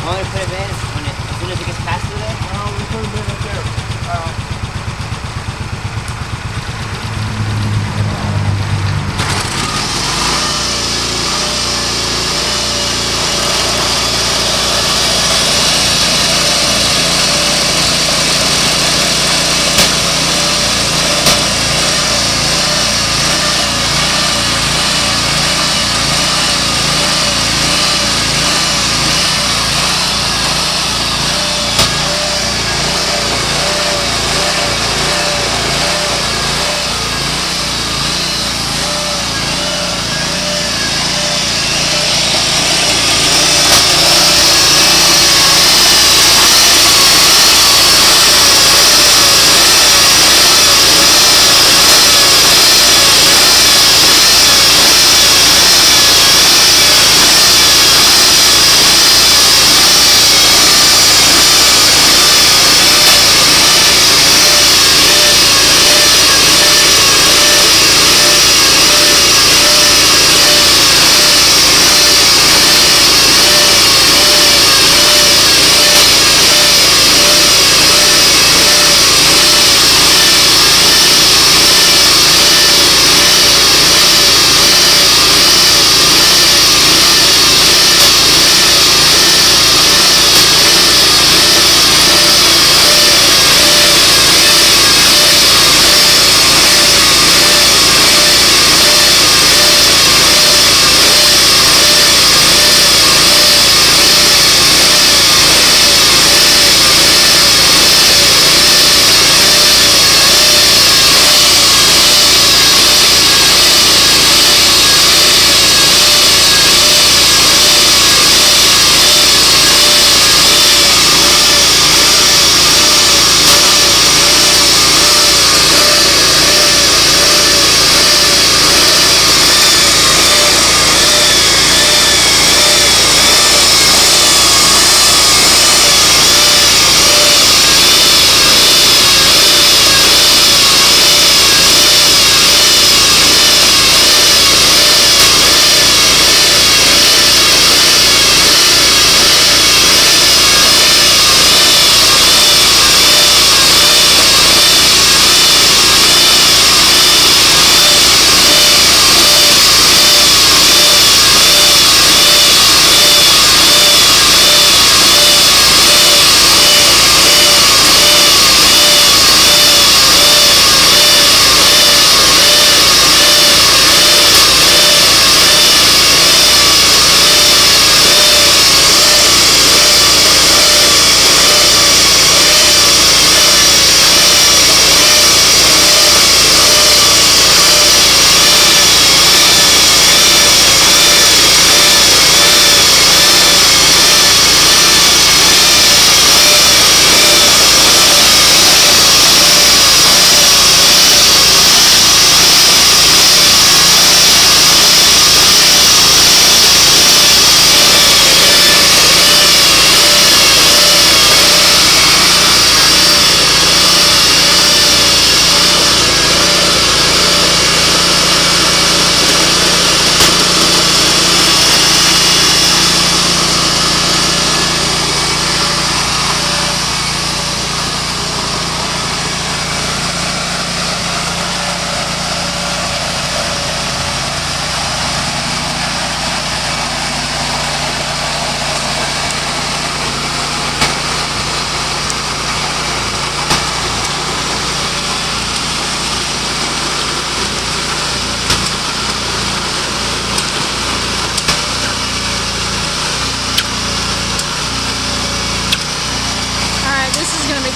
Only put it in when as soon as it gets past through there? No, we put them in right there.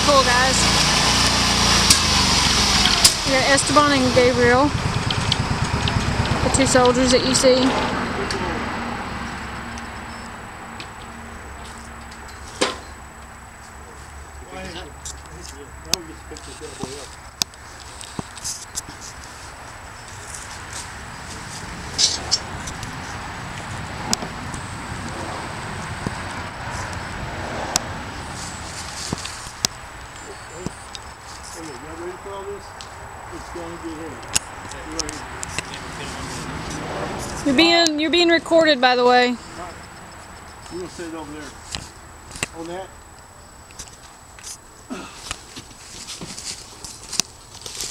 Cool, guys. We got Esteban and Gabriel, the two soldiers that you see. You're being recorded, by the way. You will sit over there. on that. You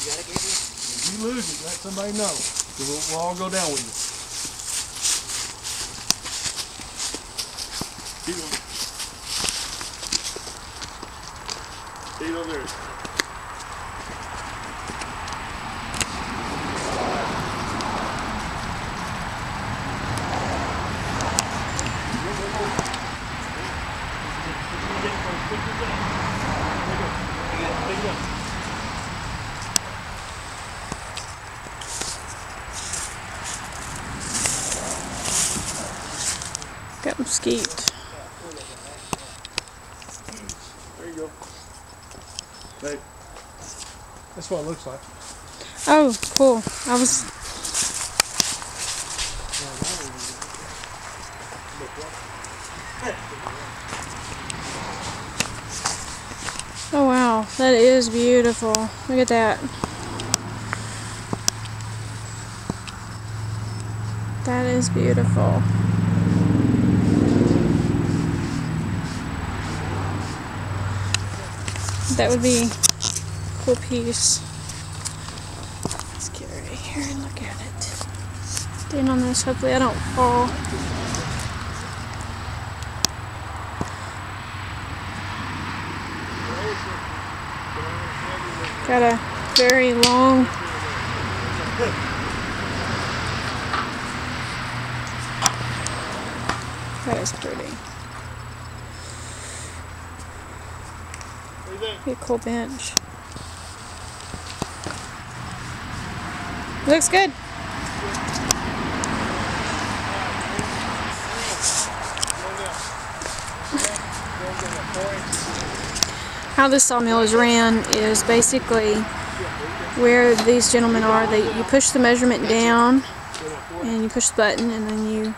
got it, Gabriel? If you lose it, let somebody know. 'Cause we'll all go down with you. Keep on. Keep on there. Got mesquite. There you go. Hey, that's what it looks like. Oh, cool. I was. Oh wow, that is beautiful. Look at that. That is beautiful. That would be a cool piece. Let's get right here and look at it. Stand on this, hopefully I don't fall. Got a very long that is pretty. Be a cool bench. Looks good. How this sawmill is ran is basically where these gentlemen are. You push the measurement down and you push the button, and then you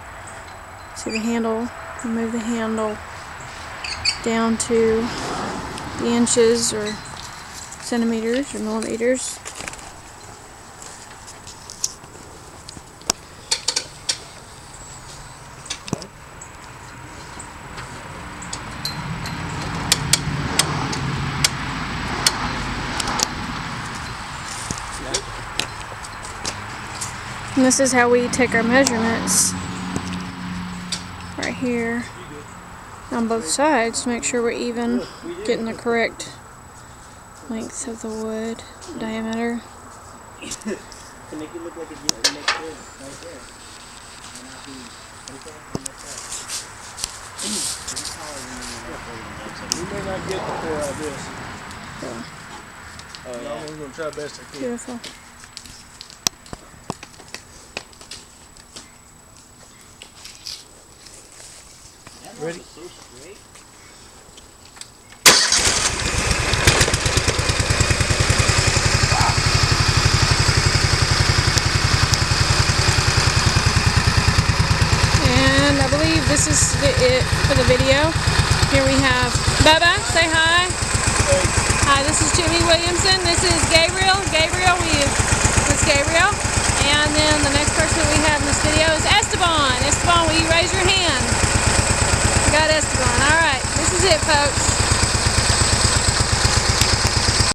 see the handle. You move the handle down to the inches or centimeters or millimeters. And this is how we take our measurements right here on both sides to make sure we're even, getting the correct length of the wood, diameter. To make it look like it makes good right there. We may not get the core out of this. Yeah. I'm going to try best I can. Beautiful. Ready? So straight. And I believe this is it for the video. Here we have Bubba, say hi. Hey. Hi, this is Jimmy Williamson. This is Gabriel.